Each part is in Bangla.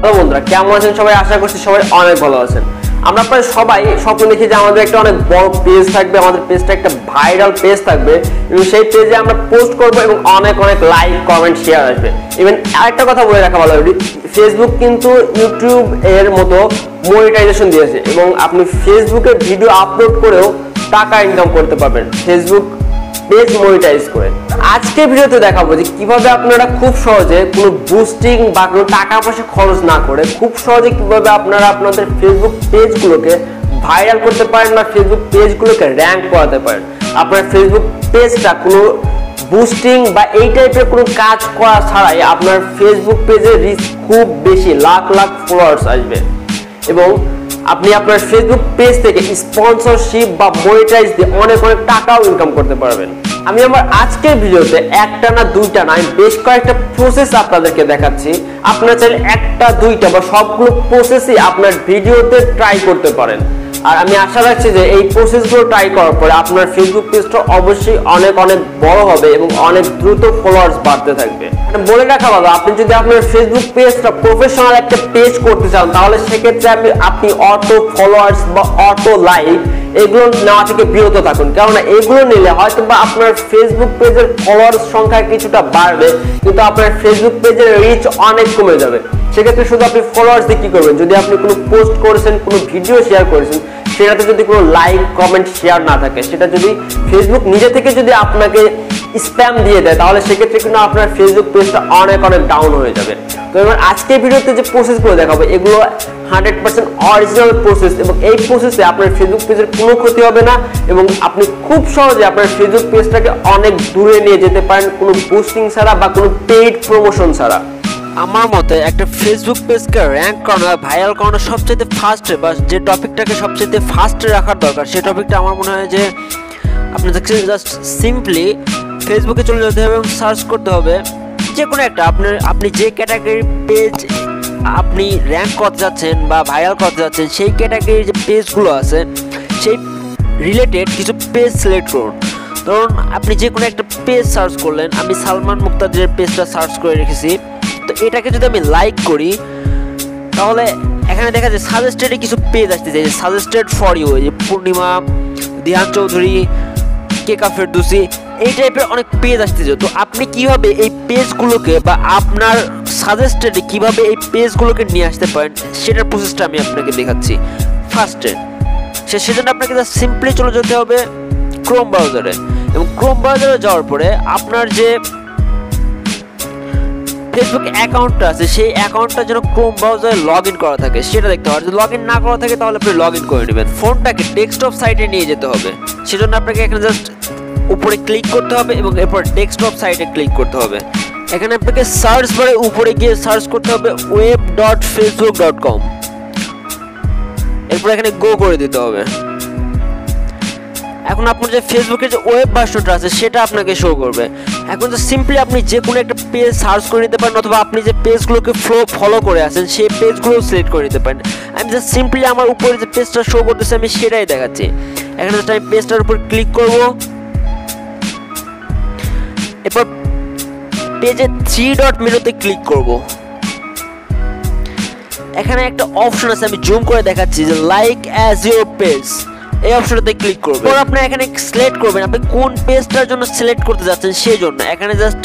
হ্যালো বন্ধুরা, কেমন আছেন সবাই? আশা করছি সবাই অনেক ভালো আছেন। আমরা প্রায় সবাই স্বপ্ন দেখি যে আমাদের একটা অনেক বড় পেজ থাকবে, আমাদের পেজটা একটা ভাইরাল পেজ থাকবে এবং সেই পেজে আমরা পোস্ট করব এবং অনেক অনেক লাইক, কমেন্ট, শেয়ার আসবে। ইভেন আরেকটা কথা বলে রাখা ভালো, ফেসবুক কিন্তু ইউটিউব এর মতো মনিটাইজেশন দিয়েছে এবং আপনি ফেসবুকে ভিডিও আপলোড করেও টাকা ইনকাম করতে পারবেন ফেসবুক পেজ মনিটাইজ করে। আজকে ভিডিওতে দেখাবো যে কিভাবে আপনারা খুব সহজে কোনো বুস্টিং বা কোনো টাকা পয়সা খরচ না করে খুব সহজে কিভাবে আপনারা আপনাদের ফেসবুক পেজগুলোকে ভাইরাল করতে পারেন বা ফেসবুক পেজগুলোকে র্যাঙ্ক করাতে পারেন। আপনার ফেসবুক পেজটা কোনো বুস্টিং বা এই টাইপের কোনো কাজ করা ছাড়াই আপনার ফেসবুক পেজের রিচ খুব বেশি, লাখ লাখ ফলোয়ার্স আসবে এবং আপনি আপনার ফেসবুক পেজ থেকে স্পন্সরশিপ বা মনিটাইজ দিয়ে অনেক অনেক টাকাও ইনকাম করতে পারবেন। আমি আমার আজকের ভিডিওতে একটা না দুইটা না, বেশ কয়েকটা প্রসেস আপনাদেরকে দেখাচ্ছি। আপনারা চাইলে একটা দুইটা বা সবগুলো প্রসেসই আপনার ভিডিওতে ট্রাই করতে পারেন। আর আমি আশা রাখছি যে এই প্রসেসগুলো ট্রাই করার পরে আপনার ফেসবুক পেজটা অবশ্যই অনেক অনেক বড় হবে এবং অনেক দ্রুত ফলোয়ার্স বাড়তে থাকবে। বলে রাখা ভালো, আপনি যদি আপনার ফেসবুক পেজটা প্রফেশনাল একটা পেজ করতে চান তাহলে সেক্ষেত্রে আপনি অটো ফলোয়ার্স বা অটো লাইক এগুলো নেওয়া থেকে বিরত থাকুন, কেননা এগুলো নিলে হয়তো বা আপনার ফেসবুক পেজের ফলোয়ার্স সংখ্যা কিছুটা বাড়বে কিন্তু আপনার ফেসবুক পেজের রিচ অনেক কমে যাবে। সেক্ষেত্রে শুধু আপনি ফলোয়ার্স দিয়ে কি করবেন, যদি আপনি কোনো পোস্ট করেছেন, কোনো ভিডিও শেয়ার করেছেন, সেটাতে যদি কোনো লাইক, কমেন্ট, শেয়ার না থাকে, সেটা যদি ফেসবুক নিজে থেকে যদি আপনাকে স্প্যাম দিয়ে দেয় তাহলে সেক্ষেত্রে কিন্তু আপনার ফেসবুক পেজটা অনেক অনেক ডাউন হয়ে যাবে। তো এবার আজকের ভিডিওতে যে প্রসেসগুলো দেখাবো এগুলো 100% অরিজিনাল প্রসেস এবং এই প্রসেসে আপনার ফেসবুক পেজের কোনো ক্ষতি হবে না এবং আপনি খুব সহজে আপনার ফেসবুক পেজটাকে অনেক দূরে নিয়ে যেতে পারেন কোনো বুস্টিং ছাড়া বা কোনো পেইড প্রমোশন ছাড়া। আমার মতে একটা ফেসবুক পেজকে র্যাঙ্ক করানো, ভাইরাল করানো সবচেয়ে ফার্স্টে বা যে টপিকটাকে সবচেয়ে ফার্স্টে রাখার দরকার সেই টপিকটা আমার মনে হয় যে আপনাদেরকে জাস্ট সিম্পলি ফেসবুকে চলে যেতে হবে এবং সার্চ করতে হবে যে কোনো একটা আপনি যে ক্যাটাগরির পেজ আপনি র্যাঙ্ক করতে যাচ্ছেন বা ভাইরাল করতে যাচ্ছেন সেই ক্যাটাগরির যে পেজগুলো আছে সেই রিলেটেড কিছু পেজ সিলেক্ট করুন। ধরুন আপনি যে কোনো একটা পেজ সার্চ করলেন, আমি সালমান মুক্তাদিরের পেজটা সার্চ করে রেখেছি, তো এটাকে যদি আমি লাইক করি তাহলে এখানে দেখা যায় সাজেস্টেডে কিছু পেজ আসতে যায়, সাজেস্টেড ফর ইউ, যে পূর্ণিমা, দিহান চৌধুরী, কেকা ফেরদৌসি, এই টাইপের অনেক পেজ আসতেছে। তো আপনি কিভাবে এই পেজগুলোকে বা আপনার সাজেস্টেডে কিভাবে এই পেজগুলোকে নিয়ে আসতে পারেন সেটার প্রসেসটা আমি আপনাকে দেখাচ্ছি ফার্স্টে। সেজন্য আপনাকে জাস্ট সিম্পলি চলে যেতে হবে ক্রোম ব্রাউজারে এবং ক্রোম ব্রাউজারে যাওয়ার পরে আপনার যে ফেসবুক অ্যাকাউন্টটা আছে সেই অ্যাকাউন্টটা যেন ক্রোম ব্রাউজারে লগ ইন করা থাকে সেটা দেখতে হবে। যদি লগ ইন না করা থাকে তাহলে আপনি লগ ইন করে নেবেন। ফোনটাকে ডেস্কটপ সাইটে নিয়ে যেতে হবে, সেজন্য আপনাকে এখানে জাস্ট উপরে ক্লিক করতে হবে এবং এরপর ডেস্কটপ সাইটে ক্লিক করতে হবে। এখানে আপনাকে সার্চ বারে উপরে গিয়ে সার্চ করতে হবে web.facebook.com, এরপর এখানে গো করে দিতে হবে। এখন আপনার যে ফেসবুকের যে ওয়েব ভার্সনটা আছে সেটা আপনাকে শো করবে। এখন তো সিম্পলি আপনি যে কোনো একটা পেজ সার্চ করে নিতে পারেন অথবা আপনি যে পেজগুলোকে ফলো করে আছেন সেই পেজগুলো সিলেক্ট করে নিতে পারেন। আমি জাস্ট সিম্পলি আমার উপরে যে পেজটা শো করতেছে আমি সেটাই দেখাচ্ছি। এখানে জাস্ট আমি পেজটার উপর ক্লিক করব, এরপর পেজে 3 ডট মেনুতে ক্লিক করব। এখানে একটা অপশন আছে, আমি জুম করে দেখাচ্ছি, যে লাইক অ্যাজ ইউর পেজ, এই অপশনটাতে ক্লিক করবেন। এরপর আপনি এখানে সিলেক্ট করবেন আপনি কোন পেজটার জন্য সিলেক্ট করতে যাচ্ছেন সেই জন্য। এখানে জাস্ট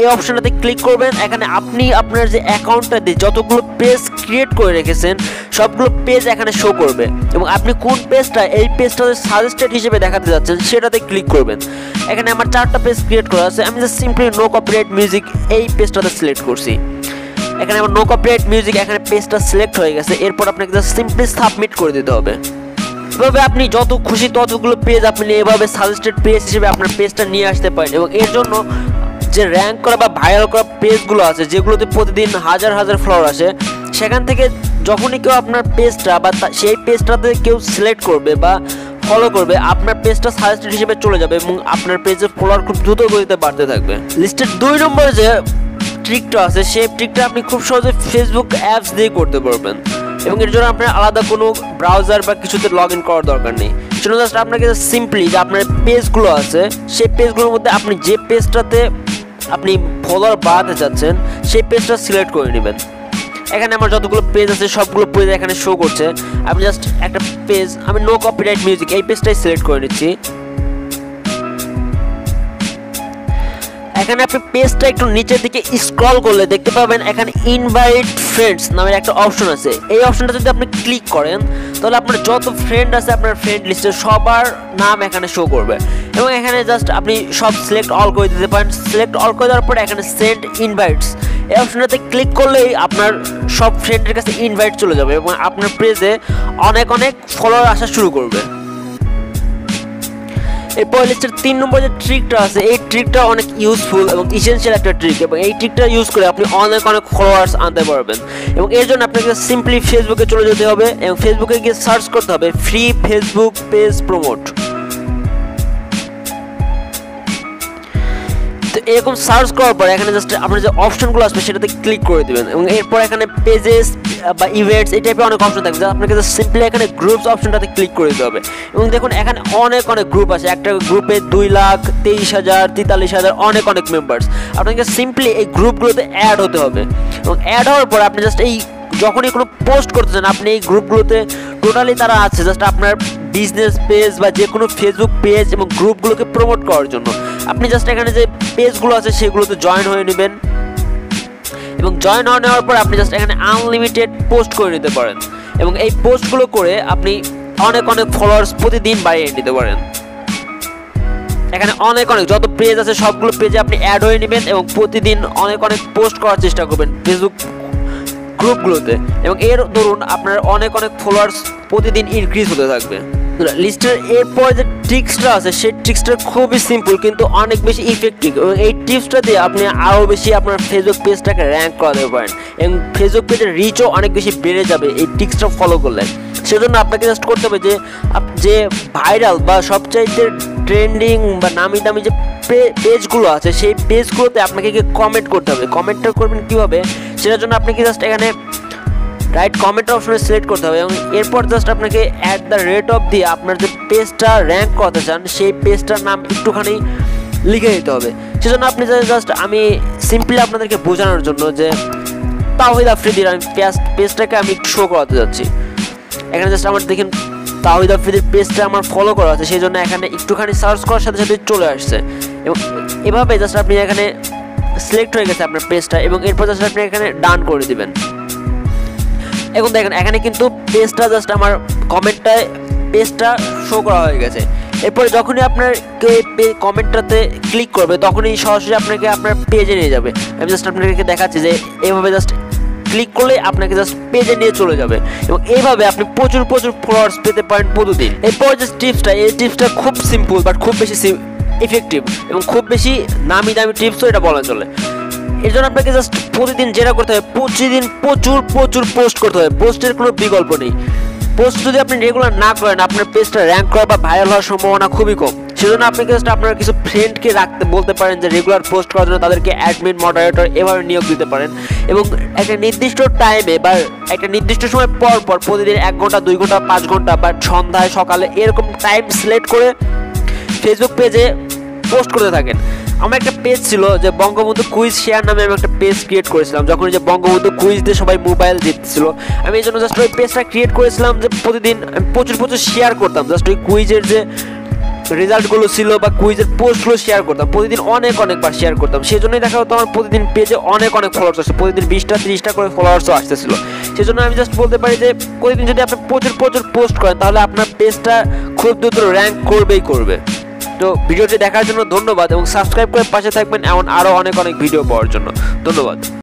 এই অপশনটাতে ক্লিক করবেন। এখানে আপনি আপনার যে অ্যাকাউন্টটা দিয়ে যতগুলো পেজ ক্রিয়েট করে রেখেছেন সবগুলো পেজ এখানে শো করবে এবং আপনি কোন পেজটা এই পেজটাতে সাজেস্টেড হিসেবে দেখাতে যাচ্ছেন সেটাতে ক্লিক করবেন। এখানে আমার 4টা পেজ ক্রিয়েট করা আছে, আমি just simply no copyright music এই পেজটাতে সিলেক্ট করছি। এখানে আমার নো কপিরাইট মিউজিক, এখানে পেজটা সিলেক্ট হয়ে গেছে। এরপর আপনাকে জাস্ট সিম্পলি সাবমিট করে দিতে হবে। এভাবে আপনি যত খুশি ততগুলো পেজ আপনি এভাবে সাজেস্টেড পেজ হিসেবে আপনার পেজটা নিয়ে আসতে পারেন এবং এর জন্য যে র্যাঙ্ক করা বা ভাইরাল করা পেজগুলো আছে যেগুলোতে প্রতিদিন হাজার হাজার ফলোয়ার আসে সেখান থেকে যখনই কেউ আপনার পেজটা বা সেই পেজটাতে কেউ সিলেক্ট করবে বা ফলো করবে আপনার পেজটা সাজেস্টেড হিসেবে চলে যাবে এবং আপনার পেজের ফলোয়ার খুব দ্রুত গতিতে বাড়তে থাকবে। লিস্টের 2 নম্বরে যে ট্রিকটা আছে সেই ট্রিকটা আপনি খুব সহজে ফেসবুক অ্যাপস দিয়ে করতে পারবেন এবং এর জন্য আপনার আলাদা কোনো ব্রাউজার বা কিছুতে লগ ইন করার দরকার নেই। সেটা জাস্ট আপনাকে সিম্পলি যে আপনার পেজগুলো আছে সেই পেজগুলোর মধ্যে আপনি যে পেজটাতে আপনি ফলোয়ার বাড়াতে চাচ্ছেন সেই পেজটা সিলেক্ট করে নেবেন। এখানে আমার যতগুলো পেজ আছে সবগুলো পেজ এখানে শো করছে। আমি জাস্ট একটা পেজ, আমি নো কপিরাইট মিউজিক এই পেজটাই সিলেক্ট করে নিচ্ছি। এখানে আপনি পেজটা একটু নিচের দিকে স্ক্রল করলে দেখতে পাবেন এখানে ইনভাইট ফ্রেন্ডস নামের একটা অপশন আছে। এই অপশনটা যদি আপনি ক্লিক করেন তাহলে আপনার যত ফ্রেন্ড আছে আপনার ফ্রেন্ড লিস্টে সবার নাম এখানে শো করবে এবং এখানে জাস্ট আপনি সব সিলেক্ট অল করে দিতে পারেন। সিলেক্ট অল করে দেওয়ার পরে এখানে সেন্ড ইনভাইটস এই অপশনটাতে ক্লিক করলেই আপনার সব ফ্রেন্ডের কাছে ইনভাইট চলে যাবে এবং আপনার পেজে অনেক ফলোয়ার আসা শুরু করবে। এরপর লিস্টের 3 নম্বর যে ট্রিকটা আছে, এই ট্রিকটা অনেক ইউজফুল এবং ইসেনশিয়াল একটা ট্রিক এবং এই ট্রিকটা ইউজ করে আপনি অনেক ফলোয়ার্স আনতে পারবেন এবং এর জন্য আপনাকে সিম্পলি ফেসবুকে চলে যেতে হবে এবং ফেসবুকে গিয়ে সার্চ করতে হবে ফ্রি ফেসবুক পেজ প্রমোট। তো এরকম সার্চ করার পর এখানে জাস্ট আপনার যে অপশনগুলো আসবে সেটাতে ক্লিক করে দিবেন এবং এরপর এখানে পেজেস বা ইভেন্টস এই টাইপের অনেক অপশন থাকবে। আপনাকে জাস্ট সিম্পলি এখানে গ্রুপস অপশনটাতে ক্লিক করে দিতে হবে এবং দেখুন এখানে অনেক গ্রুপ আছে। একটা গ্রুপে 2,23,000 43,000 অনেক মেম্বার্স। আপনাকে সিম্পলি এই গ্রুপগুলোতে অ্যাড হতে হবে এবং অ্যাড হওয়ার পর আপনি জাস্ট এই যখনই কোনো পোস্ট করতে চান আপনি এই গ্রুপগুলোতে টোটালি তারা আছে জাস্ট আপনার বিজনেস পেজ বা যে কোনো ফেসবুক পেজ এবং গ্রুপগুলোকে প্রমোট করার জন্য। আপনি জাস্ট এখানে যে পেজগুলো আছে সেগুলোতে জয়েন হয়ে নেবেন এবং জয়েন হয়ে নেওয়ার পর আপনি জাস্ট এখানে আনলিমিটেড পোস্ট করে নিতে পারেন এবং এই পোস্টগুলো করে আপনি অনেক ফলোয়ার্স প্রতিদিন বাড়িয়ে নিতে পারেন। এখানে অনেক যত পেজ আছে সবগুলো পেজে আপনি অ্যাড হয়ে নেবেন এবং প্রতিদিন অনেক পোস্ট করার চেষ্টা করবেন ফেসবুক গ্রুপগুলোতে এবং এর ধরুন আপনার অনেক ফলোয়ার্স প্রতিদিন ইনক্রিজ হতে থাকবে। লিস্টের এরপর যে ট্রিক্সটা আছে সেই ট্রিক্সটা খুবই সিম্পল কিন্তু অনেক বেশি ইফেক্টিভ এবং এই টিপসটা দিয়ে আপনি আরও বেশি আপনার ফেসবুক পেজটাকে র্যাঙ্ক করাতে পারেন এবং ফেসবুক পেজের রিচও অনেক বেশি বেড়ে যাবে এই ট্রিক্সটা ফলো করলে। সেজন্য আপনাকে জাস্ট করতে হবে যে ভাইরাল বা সবচাইতে ট্রেন্ডিং বা নামি দামি যে পেজগুলো আছে সেই পেজগুলোতে আপনাকে গিয়ে কমেন্ট করতে হবে। কমেন্টটা করবেন কীভাবে সেটার জন্য আপনাকে জাস্ট এখানে রাইট কমেন্ট অপশনে সিলেক্ট করতে হবে এবং এরপর জাস্ট আপনাকে @ দিয়ে আপনার যে পেজটা র্যাঙ্ক করতে চান সেই পেজটার নাম একটুখানি লিখে দিতে হবে। সেজন্য আপনি জাস্ট আমি সিম্পলি আপনাদেরকে বোঝানোর জন্য যে তাওহিদ আফ্রিদির আমি পেজটাকে আমি একটু শো করাতে যাচ্ছি। এখানে জাস্ট আমার দেখেন তাওহিদ আফ্রিদির পেজটা আমার ফলো করা আছে সেই জন্য এখানে একটুখানি সার্চ করার সাথে সাথে চলে আসছে এবং এভাবে জাস্ট আপনি এখানে সিলেক্ট হয়ে গেছে আপনার পেজটা এবং এরপর জাস্ট আপনি এখানে ডান করে দিবেন। এখন দেখেন এখানে কিন্তু পেজটা জাস্ট আমার কমেন্টটায় পেজটা শো করা হয়ে গেছে। এরপরে যখনই আপনার কমেন্টটাতে ক্লিক করবে তখনই সরাসরি আপনাকে আপনার পেজে নিয়ে যাবে। আমি জাস্ট আপনাদেরকে দেখাচ্ছি যে এইভাবে জাস্ট ক্লিক করলে আপনাকে জাস্ট পেজে নিয়ে চলে যাবে এবং এইভাবে আপনি প্রচুর ফলোয়ার্স পেতে পারেন প্রতিদিন। এরপর যে টিপসটা এই টিপসটা খুব সিম্পল বাট খুব বেশি ইফেক্টিভ এবং খুব বেশি নামি দামি টিপসও এটা বলা চলে। এর জন্য আপনাকে জাস্ট প্রতিদিন যেটা করতে হবে প্রতিদিন প্রচুর পোস্ট করতে হবে। পোস্টের কোনো বিকল্প নেই। পোস্ট যদি আপনি রেগুলার না করেন আপনার পেজটা র্যাঙ্ক করা বা ভাইরাল হওয়ার সম্ভাবনা খুবই কম। সেজন্য আপনি জাস্ট আপনার কিছু ফ্রেন্ডকে রাখতে বলতে পারেন যে রেগুলার পোস্ট করার জন্য তাদেরকে অ্যাডমিন মডারেটর এভাবে নিয়োগ দিতে পারেন এবং একটা নির্দিষ্ট টাইমে বা একটা নির্দিষ্ট সময় পর প্রতিদিন 1 ঘন্টা 2 ঘন্টা 5 ঘন্টা বা সন্ধ্যায় সকালে এরকম টাইম সিলেক্ট করে ফেসবুক পেজে পোস্ট করতে থাকেন। আমার একটা পেজ ছিল যে বঙ্গবন্ধু কুইজ শেয়ার নামে আমি একটা পেজ ক্রিয়েট করেছিলাম যখন যে বঙ্গবন্ধু কুইজ দিয়ে সবাই মোবাইল জিতছিল। আমি এই জন্য জাস্ট ওই পেজটা ক্রিয়েট করেছিলাম যে প্রতিদিন আমি প্রচুর শেয়ার করতাম জাস্ট ওই কুইজের যে রেজাল্টগুলো ছিল বা কুইজের পোস্টগুলো শেয়ার করতাম প্রতিদিন অনেকবার শেয়ার করতাম। সেই জন্যই দেখা হতো আমার প্রতিদিন পেজে অনেক ফলোয়ার্স আসছে প্রতিদিন 20টা 30টা করে ফলোয়ার্সও আসতেছিল। সেই জন্য আমি জাস্ট বলতে পারি যে প্রতিদিন যদি আপনি প্রচুর পোস্ট করেন তাহলে আপনার পেজটা খুব দ্রুত র্যাঙ্ক করবে। তো ভিডিওটি দেখার জন্য ধন্যবাদ এবং সাবস্ক্রাইব করে পাশে থাকবেন এমন আরও অনেক ভিডিও পাওয়ার জন্য। ধন্যবাদ।